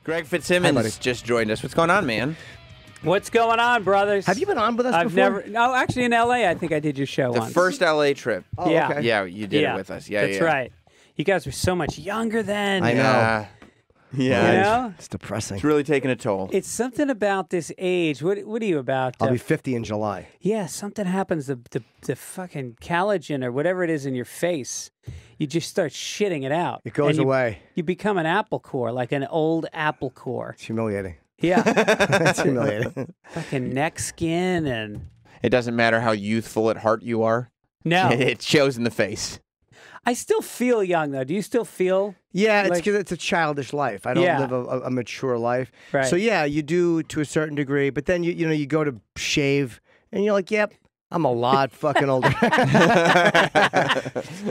Greg Fitzsimmons just joined us. What's going on, man? What's going on, brothers? Have you been on with us I've before? never. No, actually, in L.A., I think I did your show The once. first LA trip. Oh, Yeah. okay. Yeah, you did it with us. Yeah, That's yeah. right. You guys were so much younger then. I know. Yeah. Yeah. You know? It's depressing. It's really taking a toll. It's something about this age. What are you about? I'll be 50 in July. Yeah, something happens. The fucking collagen or whatever it is in your face, you just start shitting it out. It goes away. You become an apple core, like an old apple core. It's humiliating. Yeah. It's humiliating. Fucking neck skin and... It doesn't matter how youthful at heart you are. No. It shows in the face. I still feel young, though. Do you still feel... Yeah, it's Like- because it's a childish life. I don't Yeah. live a mature life. Right. So yeah, you do to a certain degree, but then you go to shave and you're like, yep, I'm a lot fucking older.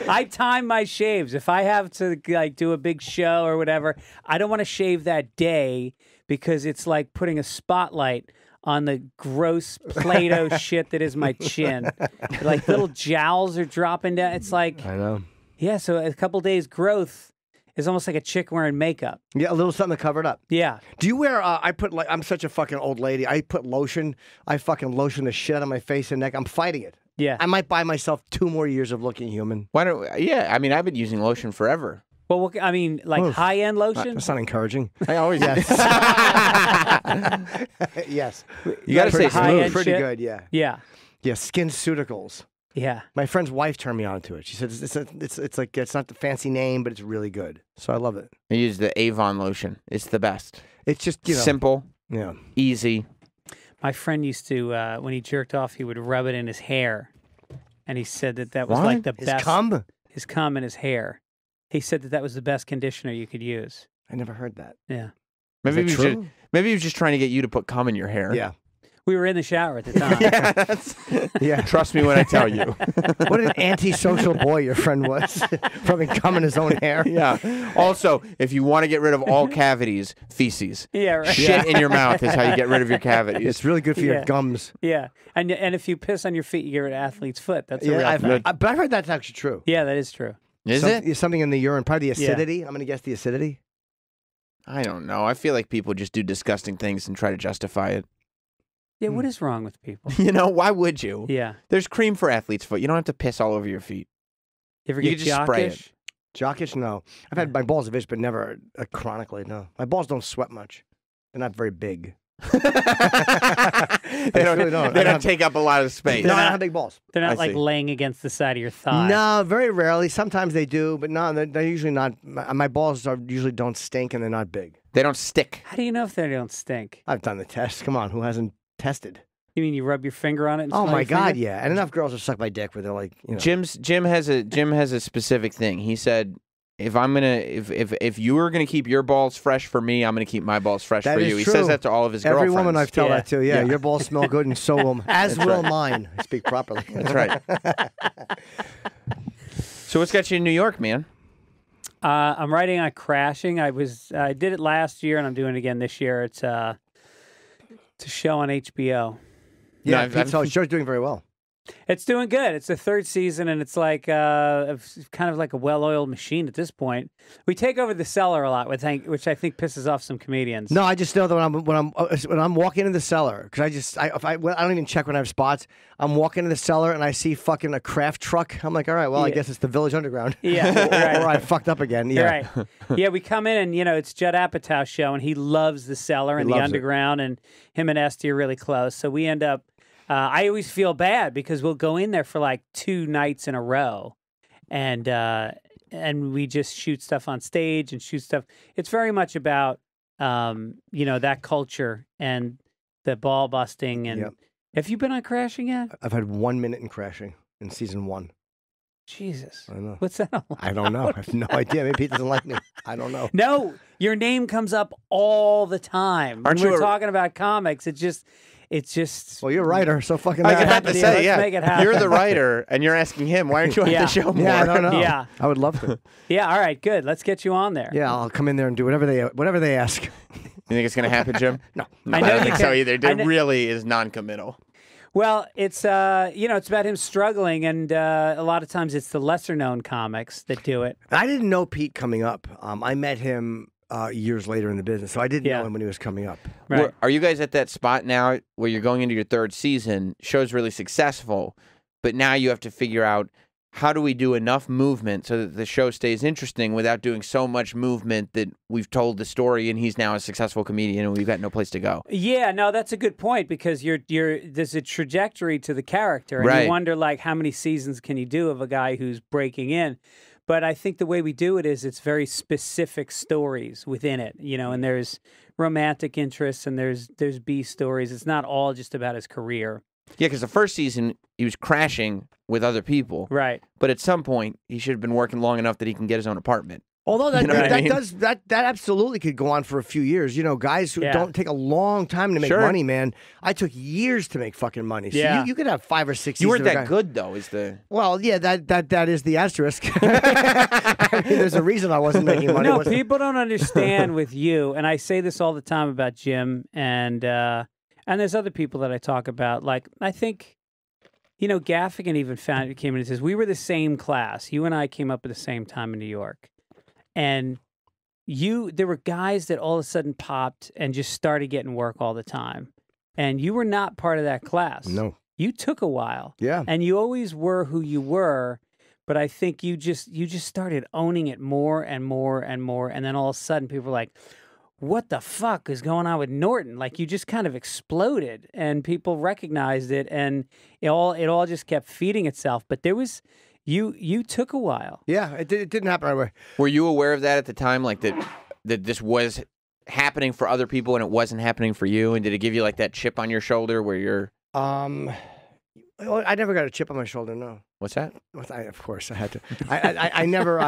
I time my shaves. If I have to like do a big show or whatever, I don't want to shave that day because it's like putting a spotlight on the gross Play-Doh shit that is my chin. Like little jowls are dropping down. It's like, I know. yeah, so a couple days growth is almost like a chick wearing makeup. Yeah, a little something to cover it up. Yeah. Do you wear? I'm such a fucking old lady. I put lotion. I fucking lotion the shit out of my face and neck. I'm fighting it. Yeah. I might buy myself 2 more years of looking human. Why don't? Yeah, I mean, I've been using lotion forever. Well, I mean, like Oof. high-end lotion? That's not encouraging. I always. Yes. Yes. You got to Pretty say high-end smooth. Pretty shit? good. Yeah. Yeah. Yeah. SkinCeuticals. Yeah. My friend's wife turned me on to it. She said it's like it's not the fancy name, but it's really good. So I love it. I use the Avon lotion. It's the best. It's just Simple, Yeah. easy. My friend used to, when he jerked off, he would rub it in his hair. And he said that was What? like the His best. cum? His cum in his hair. He said that was the best conditioner you could use. I never heard that. Yeah. Maybe Is he that was true? just, maybe he was just trying to get you to put cum in your hair. Yeah. We were in the shower at the time. Yeah, that's- Yeah. Trust me when I tell you. What an antisocial boy your friend was. Rubbing cum in his own hair. Yeah. Also, if you want to get rid of all cavities, feces. Yeah, right. Shit in your mouth is how you get rid of your cavities. It's really good for Yeah. your gums. Yeah. And if you piss on your feet, you get rid of athlete's foot. That's a real Yeah, thing. but I've heard that's actually true. Yeah, that is true. Is it? Something in the urine, probably the acidity. I'm going to guess the acidity. I don't know. I feel like people just do disgusting things and try to justify it. Yeah, what is wrong with people? You know, why would you? Yeah. There's cream for athlete's foot. You don't have to piss all over your feet. You ever You get could just spray it. jockish? Jockish? No. I've had my balls of itch, but never chronically, no. My balls don't sweat much. They're not very big. They really don't. They don't take up a lot of space. No, I don't have big balls. They're not I like see. laying against the side of your thigh. No, very rarely. Sometimes they do, but no, they're usually not. My balls usually don't stink and they're not big. They don't stick. How do you know if they don't stink? I've done the test. Come on, who hasn't tested? You mean you rub your finger on it? And Oh smell my your God, finger? yeah. And enough girls have sucked my dick where they're like, you know. Jim has a specific thing. He said, if you are gonna keep your balls fresh for me, I'm gonna keep my balls fresh That for is you. He true. says that to all of his Every girlfriends. woman I've told Yeah. that to, yeah, Yeah. your balls smell good and so will, as That's will right. mine. I speak properly. That's right. So what's got you in New York, man? I'm writing on Crashing. I did it last year, and I'm doing it again this year. It's a show on HBO. Yeah, I've- Pete, so show's doing very well. It's doing good. It's the 3rd season, and it's like kind of like a well-oiled machine at this point. We take over the cellar a lot, which I think pisses off some comedians. No, I just know that when I'm walking in the cellar, because I don't even check when I have spots. I'm walking in the cellar and I see fucking a craft truck. I'm like, all right, well, I Yeah. guess it's the Village Underground. Yeah, right. Or I fucked up again. Yeah. Right. Yeah, we come in and, it's Judd Apatow's show, and he loves the cellar and the loves it. underground, and him and Esty are really close. So we end up, I always feel bad because we'll go in there for like 2 nights in a row, and we just shoot stuff on stage and shoot stuff. It's very much about, that culture and the ball busting. And Yep. have you been on Crashing yet? I've had 1 minute in Crashing in season 1. Jesus. I know. What's that all I don't know. I have no idea. Maybe Pete doesn't like me. I don't know. No, your name comes up all the time. Aren't when you we're a- talking about comics, it's just Well, you're a writer, so fucking. I was that about to happens. say, Let's yeah. make it happen. You're the writer, and you're asking him, why aren't you on Yeah. the show more? Yeah, I don't know. Yeah. I would love to. Yeah, all right, good. Let's get you on there. Yeah, I'll come in there and do whatever they ask. You think it's going to happen, Jim? No. No, I I, know don't you think can- so either. I It kn- really is non-committal. Well, it's it's about him struggling, and a lot of times it's the lesser known comics that do it. I didn't know Pete coming up. I met him years later in the business. So I didn't know him when he was coming up. Right. Are you guys at that spot now where you're going into your third season? Show's really successful, but now you have to figure out, how do we do enough movement so that the show stays interesting without doing so much movement that we've told the story and he's now a successful comedian and we've got no place to go? Yeah, no, that's a good point, because there's a trajectory to the character, and Right. you wonder, like, how many seasons can you do of a guy who's breaking in? But I think the way we do it is it's very specific stories within it, and there's romantic interests and there's B stories. It's not all just about his career. Yeah, because the first season, he was crashing with other people. Right. But at some point, he should have been working long enough that he can get his own apartment. Although that You know what I mean? that absolutely could go on for a few years. Guys who don't take a long time to make Sure. money, man. I took years to make fucking money. So Yeah. you could have 5 or 6 You seasons weren't of a that guy- good, though, is the... Well, yeah, that is the asterisk. I mean, there's a reason I wasn't making money. No, wasn't- people don't understand with you, and I say this all the time about Jim, and there's other people that I talk about. Like, I think, Gaffigan even came in and says, we were the same class. You and I came up at the same time in New York. And there were guys that all of a sudden popped and just started getting work all the time. And you were not part of that class. No. You took a while. Yeah. And you always were who you were, but I think you just started owning it more and more and more. And then all of a sudden people were like, what the fuck is going on with Norton? Like, you just kind of exploded and people recognized it, and it all just kept feeding itself. But there was, you took a while. Yeah, it didn't happen right away. Were you aware of that at the time, like that this was happening for other people and it wasn't happening for you? And did it give you like that chip on your shoulder where you're... I never got a chip on my shoulder. No. What's that? Of course, I had to. I never.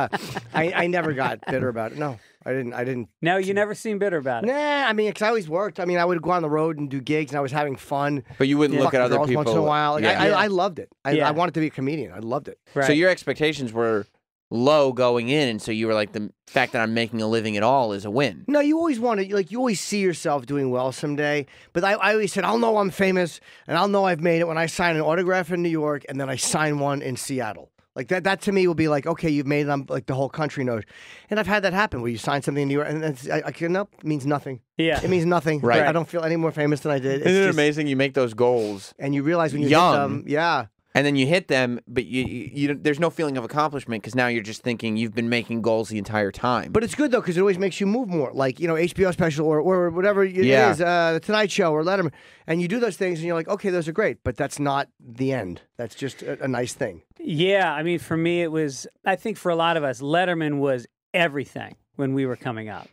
I never got bitter about it. No, I didn't. No, you never seem bitter about it. Nah, I mean, because I always worked. I mean, I would go on the road and do gigs, and I was having fun. But you wouldn't look Fucking at other girls people... once in a while. Like, Yeah. I loved it. Yeah. I wanted to be a comedian. I loved it. Right. So your expectations were low going in, and so you were like, the fact that I'm making a living at all is a win. No, you always want to, you always see yourself doing well someday. But I always said, I'll know I'm famous, and I'll know I've made it when I sign an autograph in New York, and then I sign one in Seattle. Like that to me will be like, okay, you've made it. Like the whole country knows. And I've had that happen where you sign something in New York, and nope, it means nothing. Yeah. It means nothing. Right. I don't feel any more famous than I did. It's Isn't it just- amazing? You make those goals, And you realize when you Young. hit them, yeah. and then you hit them, but you there's no feeling of accomplishment because now you're just thinking you've been making goals the entire time. But it's good though because it always makes you move more. Like HBO special or whatever it Yeah. is, the Tonight Show or Letterman, and you do those things and you're like, okay, those are great, but that's not the end. That's just a nice thing. Yeah, I mean, for me, it was, I think for a lot of us, Letterman was everything when we were coming up.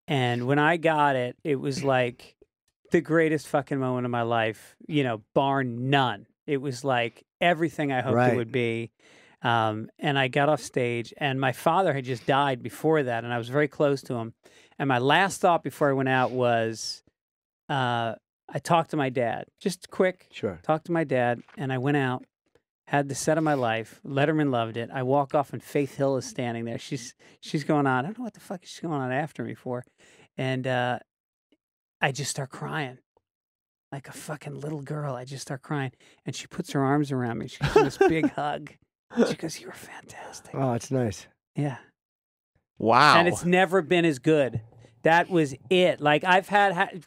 And when I got it, it was like the greatest fucking moment of my life, bar none. It was like everything I hoped Right. it would be. And I got off stage, and my father had just died before that, and I was very close to him. And my last thought before I went out was, I talked to my dad, just quick. Sure. Talked to my dad, and I went out, had the set of my life. Letterman loved it. I walk off, and Faith Hill is standing there. She's going on. I don't know what the fuck she's going on after me for. And I just start crying. Like a fucking little girl. I just start crying. And she puts her arms around me. She gives me this big hug. She goes, "You were fantastic." Oh, it's nice. Yeah. wow. And it's never been as good. That was it. Like, I've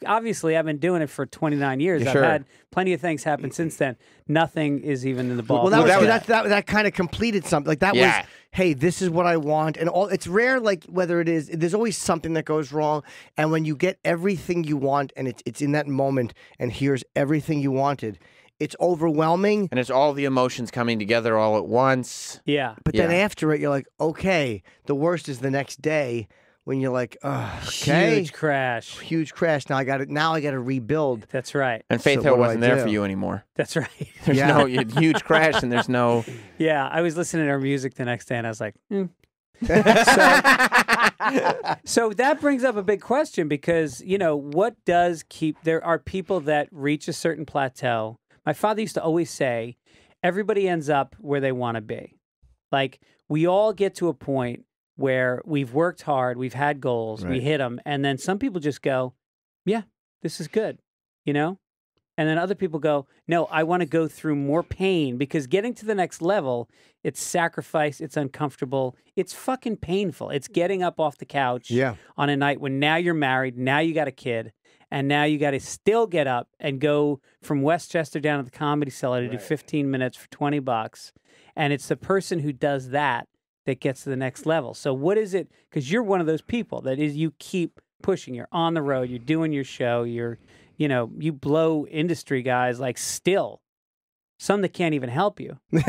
obviously, I've been doing it for 29 years. Sure. I've had plenty of things happen since then. Nothing is even in the ball. Well, that Well, was that kind of completed something. Like that Yeah. was, hey, this is what I want, and all. It's rare, like whether it is. There's always something that goes wrong, and when you get everything you want, and it's in that moment, and here's everything you wanted, it's overwhelming. and it's all the emotions coming together all at once. Yeah. But then Yeah. after it, you're like, okay, the worst is the next day when you're like, okay, Huge crash. huge crash. Now I got it. Now I got to rebuild. That's right. And Faith So Hill what do I wasn't there do? for you anymore. That's right. There's Yeah. no huge crash, and there's no... Yeah. I was listening to her music the next day, and I was like, So that brings up a big question because, what does there are people that reach a certain plateau. My father used to always say, everybody ends up where they want to be. Like, we all get to a point where we've worked hard, we've had goals, we Right. hit them, and then some people just go, yeah, this is good, And then other people go, no, I want to go through more pain because getting to the next level, it's sacrifice, it's uncomfortable, it's fucking painful. It's getting up off the couch on a night when now you're married, now you got a kid, and now you got to still get up and go from Westchester down to the Comedy Cellar to do 15 minutes for $20. And it's the person who does that gets to the next level. So what is it? Because you're one of those people that is, you keep pushing. You're on the road. You're doing your show. You blow industry guys like still. Some that can't even help you. You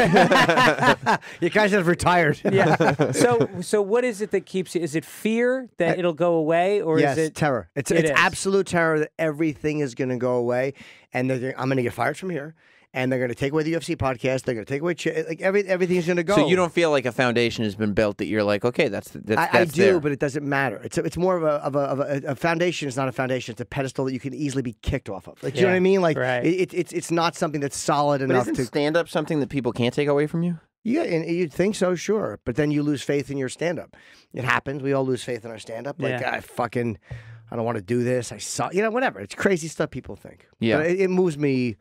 guys have retired. Yeah. So what is it that keeps you? Is it fear that it'll go away, or yes, is it terror? It's absolute terror that everything is going to go away, and I'm going to get fired from here. And they're going to take away the UFC podcast. They're going to take away like everything's going to go. So you don't feel like a foundation has been built that you're like, okay, that's I do, there. but it doesn't matter. It's more of a foundation. It's not a foundation. It's a pedestal that you can easily be kicked off of. Like, you know what I mean? Like it's not something that's solid enough to to stand up. Something that people can't take away from you. Yeah, and you'd think so, sure. But then you lose faith in your stand-up. It happens. We all lose faith in our stand-up. Like, I don't want to do this. I saw, whatever. It's crazy stuff people think. Yeah. But it moves me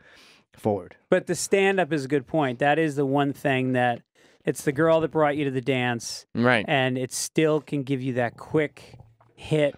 forward. But the stand-up is a good point. That is the one thing that it's the girl that brought you to the dance. Right. And it still can give you that quick hit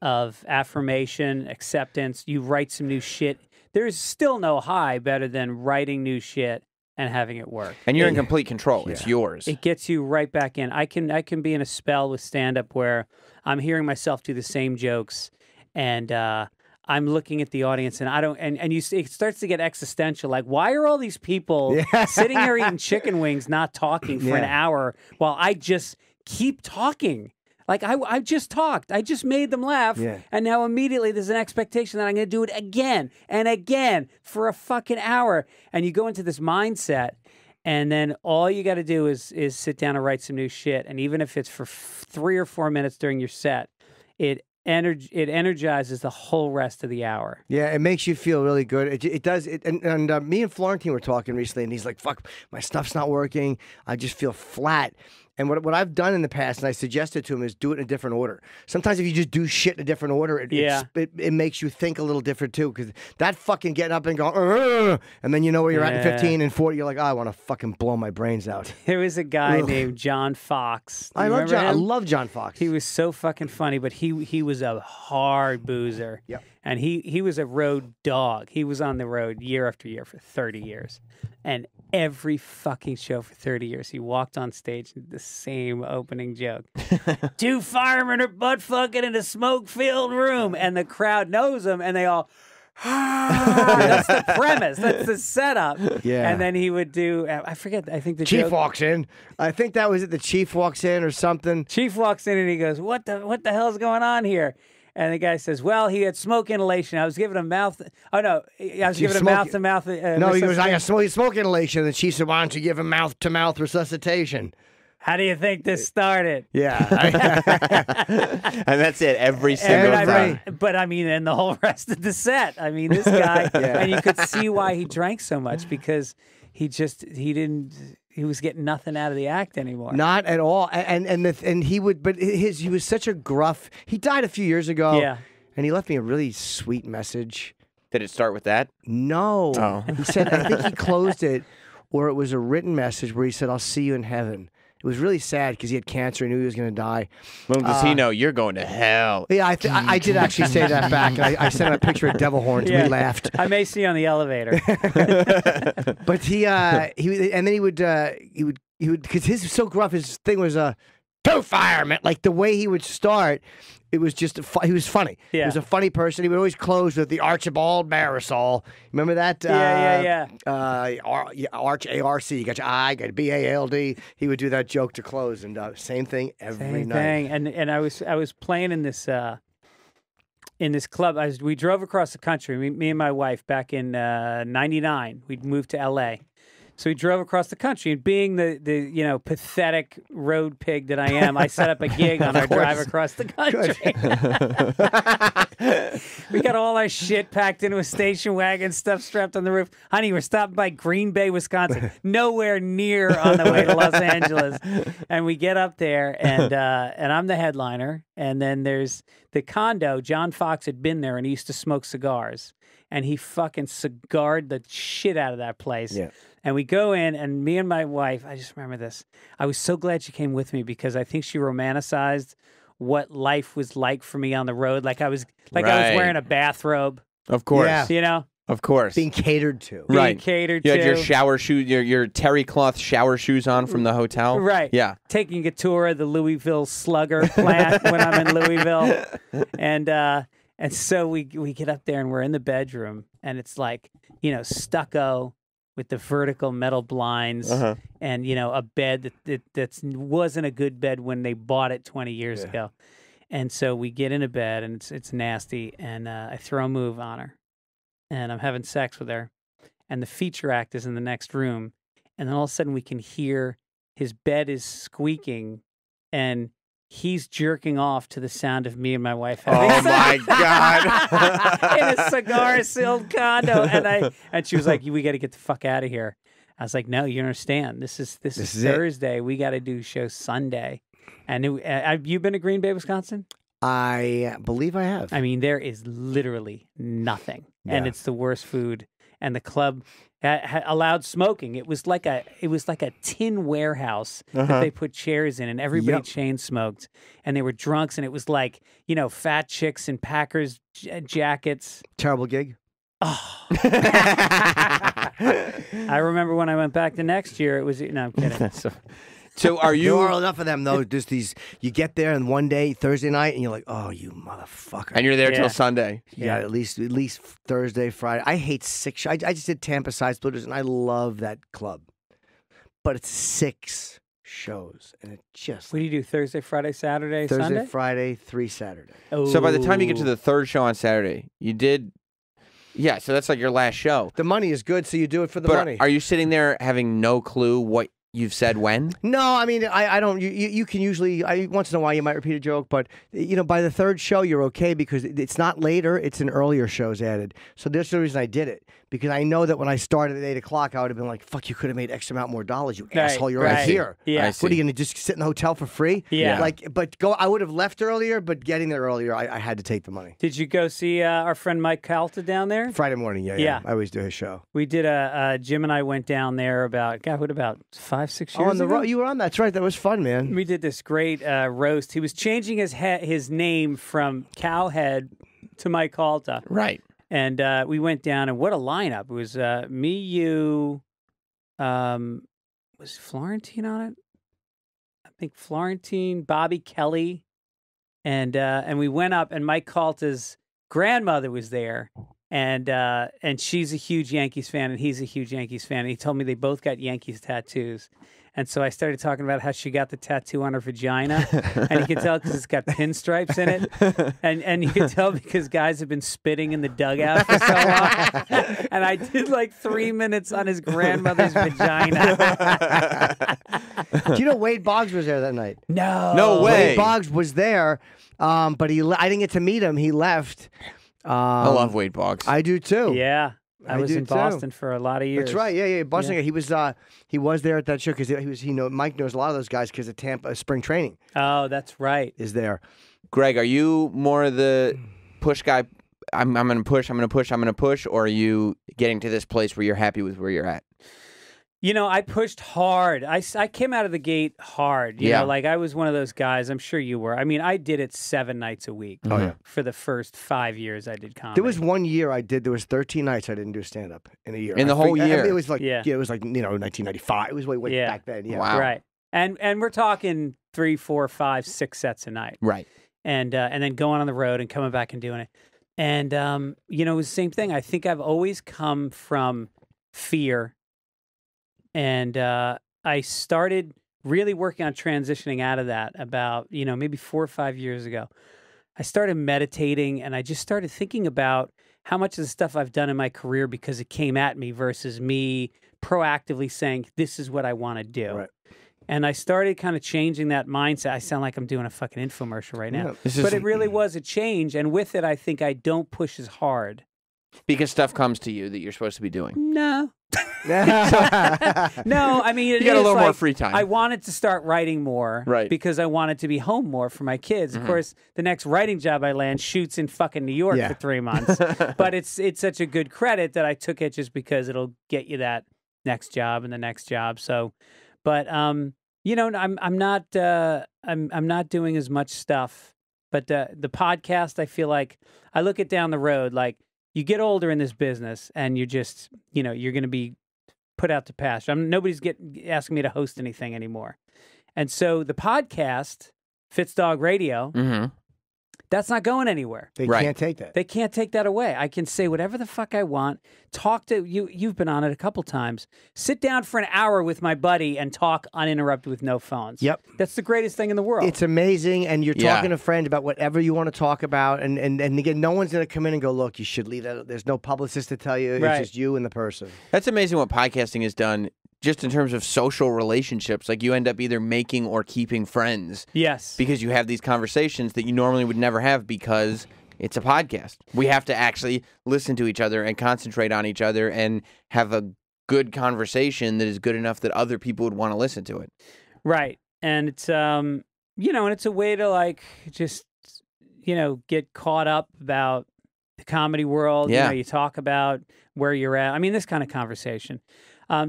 of affirmation, acceptance. You write some new shit. There's still no high better than writing new shit and having it work. And you're in complete control. It's yours. It gets you right back in. I can be in a spell with stand-up where I'm hearing myself do the same jokes, and I'm looking at the audience, and I don't. And you see, it starts to get existential. Like, why are all these people sitting here eating chicken wings, not talking for an hour, while I just keep talking? Like, I just talked. I just made them laugh. Yeah. And now immediately there's an expectation that I'm going to do it again and again for a fucking hour. And you go into this mindset, and then all you got to do is sit down and write some new shit. And even if it's for 3 or 4 minutes during your set, it energizes the whole rest of the hour. Yeah, it makes you feel really good. It does. And me and Florentine were talking recently, and he's like, fuck, my stuff's not working. I just feel flat. And what I've done in the past, and I suggested to him, is do it in a different order. Sometimes if you just do shit in a different order, it makes you think a little different too. Because that fucking getting up and going, and then you know where you're at in 15 and 40, you're like, oh, I want to fucking blow my brains out. There was a guy named John Fox. I love John Fox. He was so fucking funny, but he was a hard boozer. Yep. And he was a road dog. He was on the road year after year for 30 years. And every fucking show for 30 years, he walked on stage and did the same opening joke. 2 firemen are butt fucking in a smoke-filled room. And the crowd knows him, and they all... That's the premise. That's the setup. Yeah. And then he would do... I forget. I think the Chief joke, walks in. I think that was it. The Chief walks in or something. Chief walks in and he goes, "What the hell's going on here?" And the guy says, "Well, he had smoke inhalation. I was giving him mouth. Oh no, I was giving him mouth-to-mouth. No, he goes, "I got smoke inhalation." And she said, "Why don't you give him mouth-to-mouth resuscitation?" How do you think this started? Yeah. And that's it every single time. But I mean, and the whole rest of the set. I mean, this guy, and you could see why he drank so much, because he was getting nothing out of the act anymore. Not at all. And he was such a gruff. He died a few years ago. Yeah. And he left me a really sweet message. Did it start with that? No. Oh. He said, I think he closed it, or it was a written message where he said, "I'll see you in heaven." It was really sad because he had cancer. He knew he was going to die. Well, does he know you're going to hell? Yeah, I did actually say that back. And I sent him a picture of devil horns. And we laughed. I may see you on the elevator. But he would because his was so gruff. His thing was 2 firemen. Like the way he would start, it was just he was funny. Yeah. He was a funny person. He would always close with the Archibald Marisol. Remember that? Arch ARC. You got your I, got BALD. He would do that joke to close, and same thing every night. And I was playing in this club. We drove across the country. Me and my wife back in '99. We'd moved to LA. So we drove across the country, and being the pathetic road pig that I am, I set up a gig on our drive across the country. We got all our shit packed into a station wagon, stuff strapped on the roof. Honey, we're stopping by Green Bay, Wisconsin. Nowhere near on the way to Los Angeles. And we get up there, and I'm the headliner. And then there's the condo. John Fox had been there, and he used to smoke cigars. And he fucking cigared the shit out of that place. Yeah. And we go in, and me and my wife, I just remember this. I was so glad she came with me because I think she romanticized what life was like for me on the road. Like I was wearing a bathrobe. Of course. Yeah. You know? Of course. Being catered to. Right. Catered You to. had your shower shoes, your terry cloth shower shoes on from the hotel. Right. Yeah. Taking a tour of the Louisville Slugger plant when I'm in Louisville. And so we get up there and we're in the bedroom and it's like, stucco with the vertical metal blinds and, a bed that wasn't a good bed when they bought it 20 years ago. And so we get into bed and it's nasty and I throw a move on her and I'm having sex with her and the feature act is in the next room. And then all of a sudden we can hear his bed is squeaking and he's jerking off to the sound of me and my wife having Oh my God. in a cigar-sealed condo. And she was like, "We got to get the fuck out of here." I was like, "No, you understand. This is Thursday. We got to do show Sunday." And have you been to Green Bay, Wisconsin? I believe I have. I mean, there is literally nothing, and it's the worst food. And the club allowed smoking. It was like a tin warehouse that they put chairs in, and everybody chain smoked, and they were drunks, and it was like fat chicks in Packers jackets. Terrible gig. Oh. I remember when I went back the next year. It was no, I'm kidding. So are you? There are enough of them though. Just these. You get there and one day Thursday night, and you're like, "Oh, you motherfucker!" And you're there till Sunday. Yeah, at least Thursday, Friday. I hate 6. I just did Tampa Side Splitters, and I love that club, but it's 6 shows, and it just What do you do? Thursday, Friday, Saturday, Thursday, Sunday? Friday, 3 Saturday. Oh. So by the time you get to the third show on Saturday, you did. Yeah, so that's like your last show. The money is good, so you do it for the But money. are you sitting there having no clue what you've said when? No, I mean, I don't. You can usually, once in a while, you might repeat a joke, but by the third show, you're okay because it's not later; it's an earlier shows added. So that's the reason I did it because I know that when I started at 8 o'clock, I would have been like, "Fuck, you could have made X amount more dollars, you asshole! You're right here. Yeah. What are you going to just sit in the hotel for free? Yeah. But go. I would have left earlier, but getting there earlier, I had to take the money. Did you go see our friend Mike Calta down there? Friday morning, yeah. I always do his show. We did Jim and I went down there about 5-6 years Oh, on the ago? you were on. That's right. That was fun, man. We did this great roast. He was changing his name from Cowhead to Mike Calta. Right. And we went down, and what a lineup. It was me, you, was Florentine on it? I think Florentine, Bobby Kelly. And we went up, and Mike Calta's grandmother was there. And she's a huge Yankees fan, and he's a huge Yankees fan. And he told me they both got Yankees tattoos. And so I started talking about how she got the tattoo on her vagina, and you can tell because it's got pinstripes in it, and you can tell because guys have been spitting in the dugout for so long. And I did like 3 minutes on his grandmother's vagina. Do you know Wade Boggs was there that night? No way. Wade Boggs was there, but I didn't get to meet him. He left. I love Wade Boggs. I do too. Yeah. I was in Boston for a lot of years. That's right. Yeah. Boston. Yeah. He was there at that show because Mike knows a lot of those guys because of Tampa spring training. Oh, that's right. Is there? Greg, are you more the push guy? I'm going to push. I'm going to push. Or are you getting to this place where you're happy with where you're at? I pushed hard. I came out of the gate hard. You know, like I was one of those guys. I'm sure you were. I mean, I did it 7 nights a week. Oh, yeah. For the first 5 years I did comedy. There was 1 year I did. There was 13 nights I didn't do stand up in a year. In the whole year. It was like it was like 1995. It was way back then. Yeah. Wow. Right. And we're talking 3, 4, 5, 6 sets a night. Right. And then going on the road and coming back and doing it. And it was the same thing. I think I've always come from fear. And I started really working on transitioning out of that about, maybe 4 or 5 years ago. I started meditating and I just started thinking about how much of the stuff I've done in my career because it came at me versus me proactively saying, this is what I want to do. Right. And I started kind of changing that mindset. I sound like I'm doing a fucking infomercial right now. Yeah. But it really was a change. And with it, I think I don't push as hard. Because stuff comes to you that you're supposed to be doing. No. No, I mean, You got a little more free time. I wanted to start writing more, Right. Because I wanted to be home more for my kids. Of course, the next writing job I land shoots in fucking New York for 3 months, but it's such a good credit that I took it just because it'll get you that next job and the next job. So, but you know, I'm not doing as much stuff. But the podcast, I feel like I look it down the road like. You get older in this business, and you're just, you know, you're going to be put out to pasture. Nobody's asking me to host anything anymore. And so the podcast, Fitz Dog Radio, that's not going anywhere. They can't take that. They can't take that away. I can say whatever the fuck I want. Talk to you. You've been on it a couple times. Sit down for an hour with my buddy and talk uninterrupted with no phones. Yep. That's the greatest thing in the world. It's amazing, and you're talking to friends about whatever you want to talk about, and again, no one's going to come in and go, look, you should leave that. There's no publicist to tell you. It's just you and the person. That's amazing what podcasting has done just in terms of social relationships. Like you end up either making or keeping friends. Yes. Because you have these conversations that you normally would never have because it's a podcast. We have to actually listen to each other and concentrate on each other and have a good conversation that is good enough that other people would want to listen to it. Right. And it's, you know, and it's a way to like just, you know, get caught up about the comedy world. Yeah. You know, you talk about where you're at. I mean, this kind of conversation.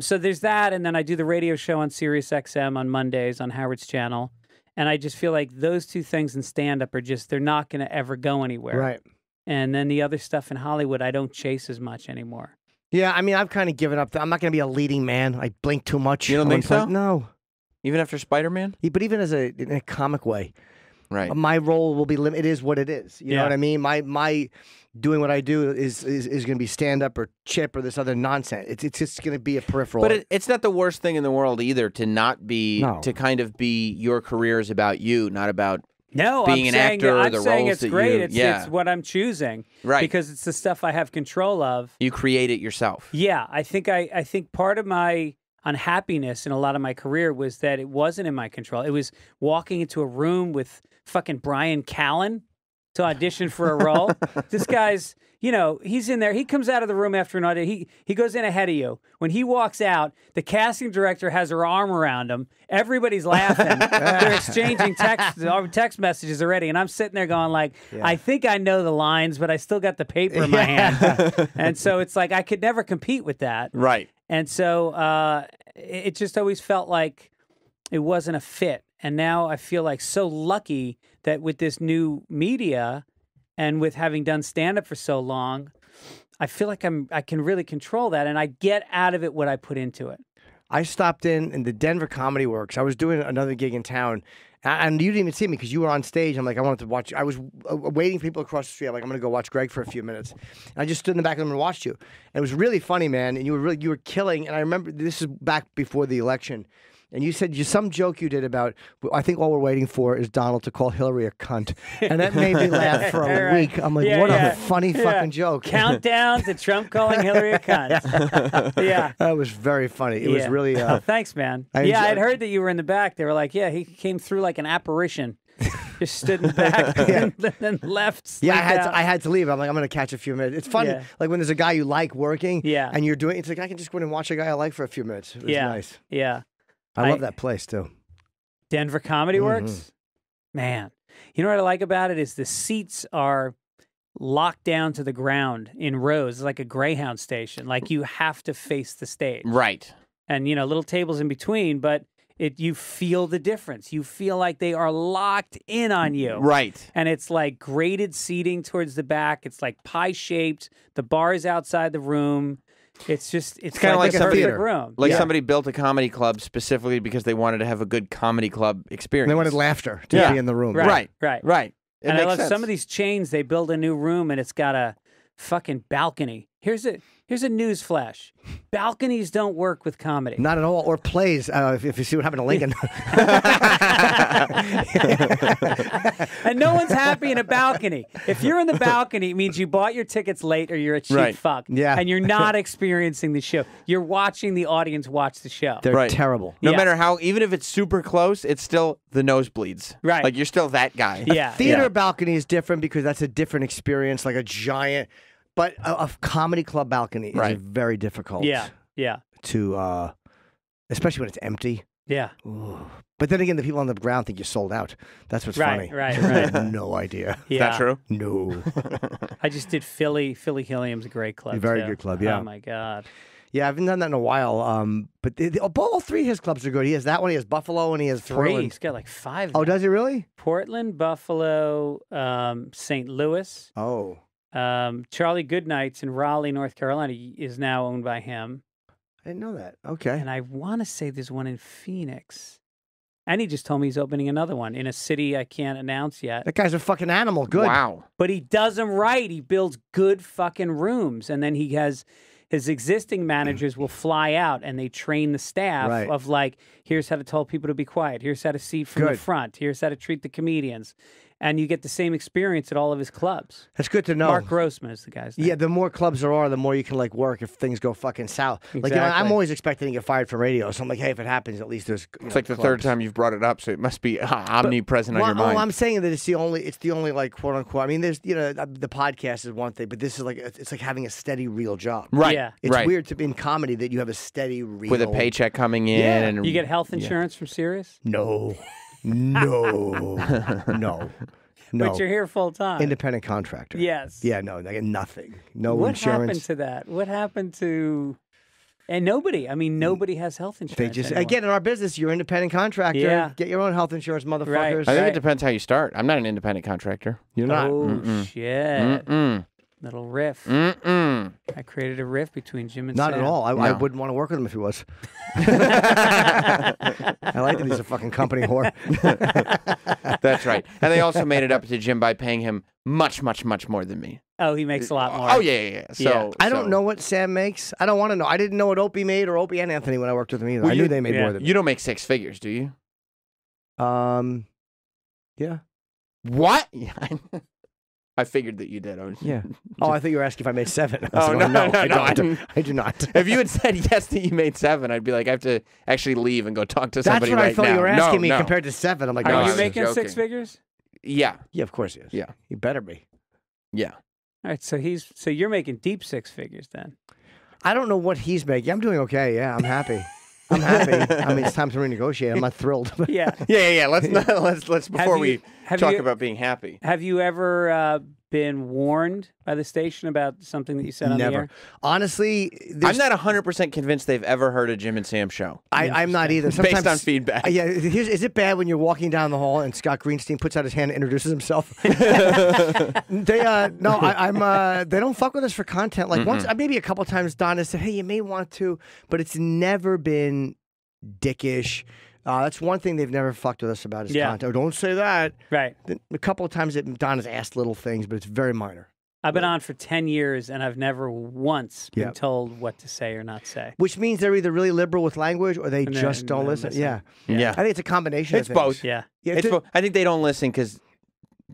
So there's that. And then I do the radio show on Sirius XM on Mondays on Howard's channel. And I just feel like those two things in stand-up are just, they're not going to ever go anywhere. Right. And then the other stuff in Hollywood, I don't chase as much anymore. Yeah, I mean, I've kind of given up. I'm not going to be a leading man. I blink too much. You don't think so? No. Even after Spider-Man? But even in a comic way. Right. My role will be limited. It is what it is. You know what I mean? My doing what I do is going to be stand-up or chip or this other nonsense. It's just going to be a peripheral. But it's not the worst thing in the world either to not be, to kind of be your career is about you, not about being an actor or the roles saying it's that great. you... It's what I'm choosing. Right. Because it's the stuff I have control of. You create it yourself. Yeah. I think part of my unhappiness in a lot of my career was that it wasn't in my control. It was walking into a room with fucking Brian Callen to audition for a role. This guy's, you know, he's in there. He comes out of the room after an audition. He goes in ahead of you. When he walks out, the casting director has her arm around him. Everybody's laughing. They're exchanging text messages already. And I'm sitting there going like, I think I know the lines, but I still got the paper in my hand. And so it's like I could never compete with that. Right. And so it just always felt like it wasn't a fit. And now I feel like so lucky that with this new media and with having done stand-up for so long, I feel like I can really control that, and I get out of it what I put into it. I stopped in the Denver Comedy Works. I was doing another gig in town, and you didn't even see me because you were on stage. I'm like, I wanted to watch. I was waiting for people across the street. I'm like, I'm going to go watch Greg for a few minutes. And I just stood in the back of the room and watched you. And it was really funny, man, and you were killing. And I remember this is back before the election. And you said some joke you did about, I think all we're waiting for is Donald to call Hillary a cunt. And that made me laugh for a week. I'm like, what a funny fucking joke. Countdown to Trump calling Hillary a cunt. Yeah. That was very funny. It was really... thanks, man. I'd heard that you were in the back. They were like, he came through like an apparition. Just stood in the back and then left. Yeah, I had to leave. I'm like, I'm going to catch a few minutes. It's fun, like when there's a guy you like working and you're doing... It's like, I can just go in and watch a guy I like for a few minutes. It was nice. Yeah. I love that place, too. Denver Comedy Works? Man. You know what I like about it is the seats are locked down to the ground in rows. It's like a Greyhound station. Like you have to face the stage. Right. And, you know, little tables in between, but you feel the difference. You feel like they are locked in on you. Right. And it's like graded seating towards the back. It's like pie-shaped. The bar is outside the room. It's kind of like a perfect room. Like somebody built a comedy club specifically because they wanted to have a good comedy club experience. And they wanted laughter to be in the room. Right. It and I love sense. some of these chains. They build a new room and it's got a fucking balcony. Here's Here's a news flash. Balconies don't work with comedy. Not at all. Or plays, if you see what happened to Lincoln. And no one's happy in a balcony. If you're in the balcony, it means you bought your tickets late or you're a cheap Right. fuck. Yeah. And you're not experiencing the show. You're watching the audience watch the show. They're Right. terrible. No Yeah. matter how, even if it's super close, it's still the nosebleeds. Right. Like you're still that guy. Yeah. Theater yeah. balcony is different because that's a different experience, like a giant. But a comedy club balcony is Right. very difficult. Yeah. Yeah. To, especially when it's empty. Yeah. Ooh. But then again, the people on the ground think you're sold out. That's what's Right, funny. right, I right. have no idea. Yeah. Is that true? No. I just did Philly. Philly Helium's a great club. Very too. good club, yeah. Oh my God. Yeah, I haven't done that in a while. But all three of his clubs are good. He has that one. He has Buffalo, and he has 3. Portland. He's got like 5. Oh, now. does he really? Portland, Buffalo, St. Louis. Oh. Charlie Goodnight's in Raleigh, North Carolina, is now owned by him. I didn't know that. Okay. And I want to say there's one in Phoenix. And he just told me he's opening another one in a city I can't announce yet. That guy's a fucking animal. Good. Wow. But he does them right. He builds good fucking rooms. And then he has his existing managers will fly out and they train the staff Right. of like, here's how to tell people to be quiet. Here's how to seat from the Good. front. Here's how to treat the comedians. And you get the same experience at all of his clubs. That's good to know. Mark Grossman is the guy's name. Yeah, the more clubs there are, the more you can like work if things go fucking south. Like, I'm Exactly. always expecting to get fired from radio, so I'm like, hey, if it happens, at least there's. It's like the third time you've brought it up, so it must be omnipresent on your mind. I'm saying that it's the only like quote unquote. I mean, there's the podcast is one thing, but this is like it's like having a steady real job. Right. Yeah. It's right. weird to be in comedy that you have a steady real With a paycheck coming in. Yeah. And You get health insurance from Sirius? No, no, no. But you're here full time. Independent contractor. Yes. Yeah, no, I get nothing. No What insurance. happened to that? What happened to... And nobody. I mean, nobody has health insurance They just anymore. again in our business, you're an independent contractor. Yeah. Get your own health insurance, motherfuckers. Right. I think it depends how you start. I'm not an independent contractor. You're not. Oh, shit. Mm-mm. Little riff. Mm-mm. I created a riff between Jim and Not Sam. at all. I No. wouldn't want to work with him if he was. I like that he's a fucking company whore. That's right. And they also made it up to Jim by paying him much, much, much more than me. Oh, he makes a lot more. Oh, yeah. So Yeah. I don't know what Sam makes. I don't want to know. I didn't know what Opie made or Opie and Anthony when I worked with them either. Well, I knew you- they made yeah. more than You don't make 6 figures, do you? me. Yeah. What? I figured that you did. Yeah. Oh, I thought you were asking if I made 7. I Oh, said, no, no, I no, I don't. didn't. I do not. If you had said yes that you made 7, I'd be like, I have to actually leave and go talk to That's somebody what right I thought now. you were asking No, me no. compared to 7. I'm like, No, Are I you was making joking. 6 figures? Yeah. Yeah, of course he is. Yeah. He better be. Yeah. All right, so you're making deep 6 figures then. I don't know what he's making. I'm doing okay. Yeah, I'm happy. I'm happy. I mean, it's time to renegotiate. I'm not thrilled. Yeah. Yeah. Let's before we have talk you- about being happy. Have you ever been warned by the station about something that you said on the Never. air? Honestly, I'm not 100% convinced they've ever heard a Jim and Sam show. I'm not either. Based Sometimes, on feedback. Yeah, is it bad when you're walking down the hall and Scott Greenstein puts out his hand and introduces himself? They don't fuck with us for content. Like once, maybe a couple times, Donna said, "Hey, you may want to," but it's never been dickish. That's one thing they've never fucked with us about is content. Oh, don't say that. Right. A couple of times Donna's asked little things, but it's very minor. I've been on for 10 years and I've never once been Yeah. told what to say or not say. Which means they're either really liberal with language or they And they're- just don't they're listen. listening. Yeah. Yeah. I think it's a combination It's of things. both. Yeah. Yeah, It's I think they don't listen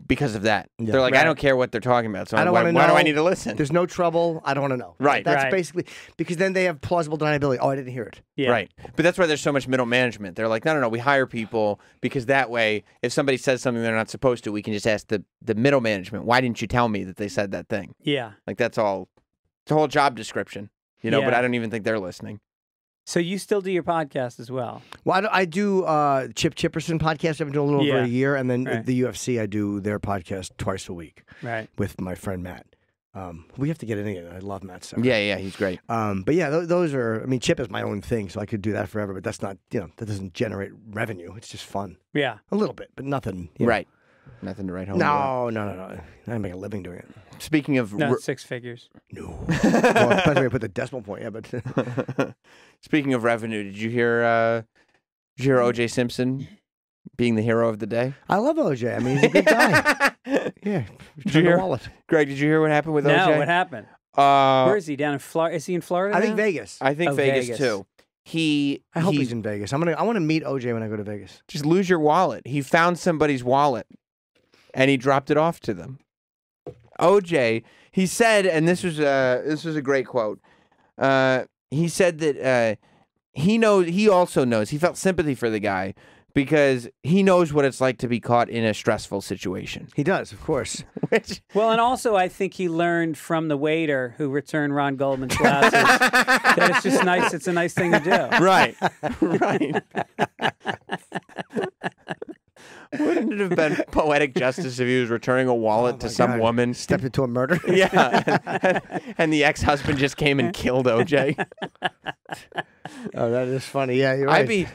because of that. Yeah. They're like, Right. I don't care what they're talking about, so I don't why wanna do I know. need to listen? There's no trouble. I don't want to know. Right. That's Right. basically because then they have plausible deniability. Oh, I didn't hear it. Yeah. Right. But that's why there's so much middle management. They're like, no, we hire people because that way, if somebody says something they're not supposed to, we can just ask the middle management, why didn't you tell me that they said that thing? Yeah. Like, that's all. It's a whole job description, but Yeah. I don't even think they're listening. So you still do your podcast as well? Well, I do Chip Chipperson podcast. I've been doing a little over Yeah. a year, and then Right. the UFC. I do their podcast twice a week Right. with my friend Matt. We have to get in again. I love Matt so. Yeah, he's great. But yeah, those are. I mean, Chip is my own thing, so I could do that forever. But that's not. That doesn't generate revenue. It's just fun, Yeah. a little bit, but nothing. you know. Right. Nothing to write home about. No. I make a living doing it. Speaking of No, 6 figures. No. Well, depends where you put the decimal point. Yeah, but speaking of revenue, did you hear O.J. Simpson being the hero of the day? I love OJ. I mean, he's a good guy. Yeah. Did you hear? Wallet. Greg, did you hear what happened with No, O.J.? what happened? Where is he? Down in Florida? Is he in Florida? I now? think Vegas. I think Oh, Vegas, Vegas. too. I hope he's in Vegas. I want to meet OJ when I go to Vegas. Just lose your wallet. He found somebody's wallet, and he dropped it off to them. OJ, he said, and this was a great quote. He said that he also knows, he felt sympathy for the guy because he knows what it's like to be caught in a stressful situation. He does, of course. Well, and also I think he learned from the waiter who returned Ron Goldman's glasses that it's just nice. It's a nice thing to do. Right. Right. Wouldn't it have been poetic justice if he was returning a wallet to some woman? Stepped into a murder. Yeah. And the ex-husband just came and killed OJ. Oh, that is funny. Yeah, you're right. I'd be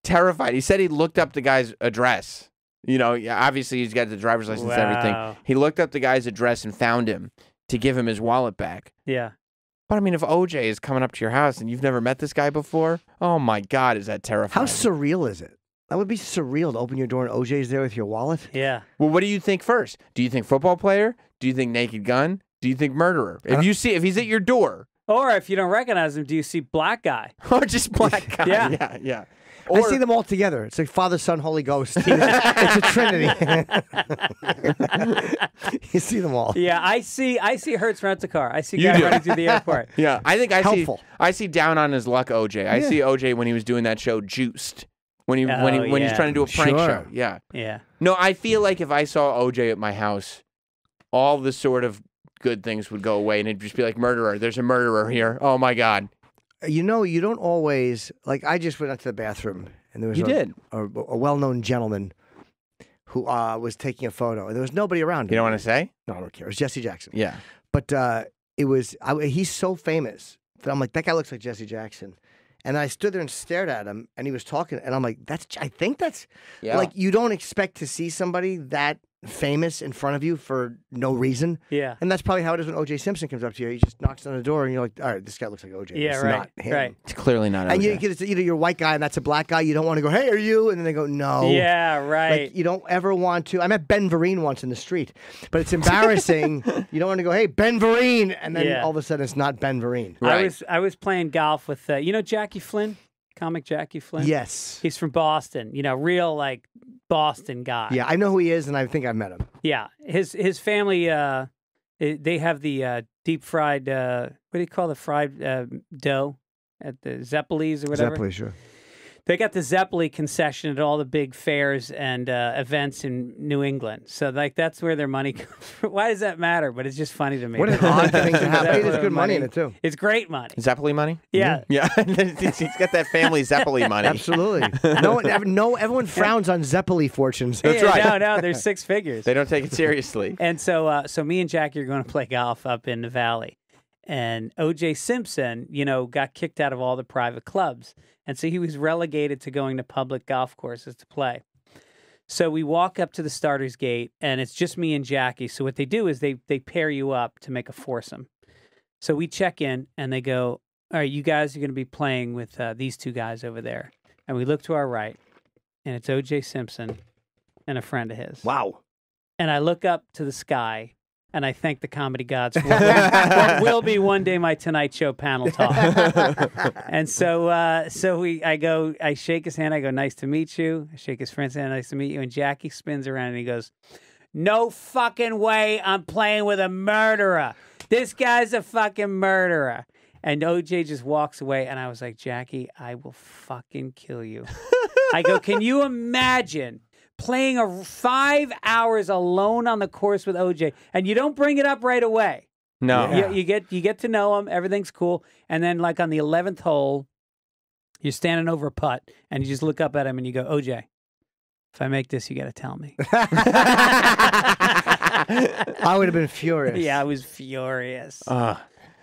terrified. He said he looked up the guy's address. You know, obviously he's got the driver's license and everything. He looked up the guy's address and found him to give him his wallet back. Yeah. But I mean, if OJ is coming up to your house and you've never met this guy before, oh my God, is that terrifying? How surreal is it? That would be surreal to open your door and OJ's there with your wallet. Yeah. Well, what do you think first? Do you think football player? Do you think naked gun? Do you think murderer? If he's at your door. Or if you don't recognize him, do you see black guy? Or just black guy. Yeah. Yeah. I see them all together. It's like Father, Son, Holy Ghost. It's a trinity. You see them all. Yeah, I see Hertz rent-a-car. I see You guy do. running through the airport. Yeah, I think Helpful. I see down on his luck OJ. I see OJ when he was doing that show Juiced. When he's trying to do a prank show. Yeah. Yeah. No, I feel like if I saw OJ at my house, all the sort of good things would go away and it'd just be like murderer. There's a murderer here. Oh my God. You know, you don't always I just went out to the bathroom and there was a well-known gentleman who was taking a photo and there was nobody around. You don't want to say? No, I don't care. It was Jesse Jackson. Yeah. But he's so famous that I'm like, that guy looks like Jesse Jackson. And I stood there and stared at him, and he was talking, and I'm like, I think that's like, you don't expect to see somebody that famous in front of you for no reason. Yeah. And that's probably how it is when O.J. Simpson comes up to you. He just knocks on the door, and you're like, all right, this guy looks like O.J. Yeah, it's right. not him. Right. It's clearly not And OJ. it's either you're a white guy and that's a black guy. You don't want to go, hey, are you? And then they go, no. Yeah, right. Like, you don't ever want to. I met Ben Vereen once in the street, but it's embarrassing. You don't want to go, hey, Ben Vereen, and then all of a sudden it's not Ben Vereen. Right. I was playing golf with Jackie Flynn, comic Jackie Flynn. Yes. He's from Boston. Real like Boston guy. Yeah, I know who he is, and I think I've met him. Yeah, his family. They have the deep fried. What do you call the fried dough at the Zeppelis or whatever? Zeppeli, sure. They got the Zeppeli concession at all the big fairs and events in New England. So, like, that's where their money comes from. Why does that matter? But it's just funny to me. What an odd thing to happen. Zeppeli There's good money in it, too. It's great money. Zeppeli money? Yeah. Yeah. He's got that family Zeppeli money. Absolutely. Everyone frowns on Zeppeli fortunes. That's right. No, there's six figures. They don't take it seriously. And so me and Jackie are going to play golf up in the valley. And O.J. Simpson, got kicked out of all the private clubs. And so he was relegated to going to public golf courses to play. So we walk up to the starter's gate, and it's just me and Jackie. So what they do is they pair you up to make a foursome. So we check in, and they go, all right, you guys are going to be playing with these two guys over there. And we look to our right, and it's O.J. Simpson and a friend of his. Wow. And I look up to the sky, and I thank the comedy gods for what will be one day my Tonight Show panel talk. And so I shake his hand. I go, nice to meet you. I shake his friend's hand. Nice to meet you. And Jackie spins around and he goes, no fucking way I'm playing with a murderer. This guy's a fucking murderer. And OJ just walks away. And I was like, Jackie, I will fucking kill you. I go, can you imagine playing 5 hours alone on the course with OJ, and you don't bring it up right away? No. You get to know him, everything's cool, and then like on the 11th hole, you're standing over a putt, and you just look up at him and you go, OJ, if I make this, you got to tell me. I would have been furious. Yeah, I was furious. Why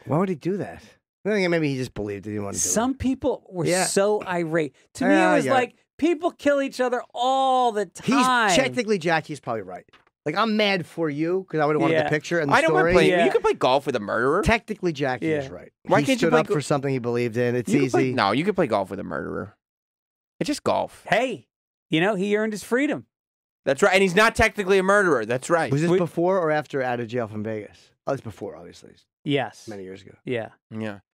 would he do that? I think maybe he just believed he didn't want to do it. Some people were so irate. To me, it was like, people kill each other all the time. Technically, Jackie's probably right. Like, I'm mad for you because I would have wanted the picture and the I don't want story. to play. You can play golf with a murderer. Technically, Jackie is right. Why he can't you stood play up for something he believed in? It's easy. No, you can play golf with a murderer. It's just golf. Hey, he earned his freedom. That's right. And he's not technically a murderer. That's right. Was this before or after out of jail from Vegas? Oh, it's before, obviously. It's Yes. many years ago. Yeah. Yeah.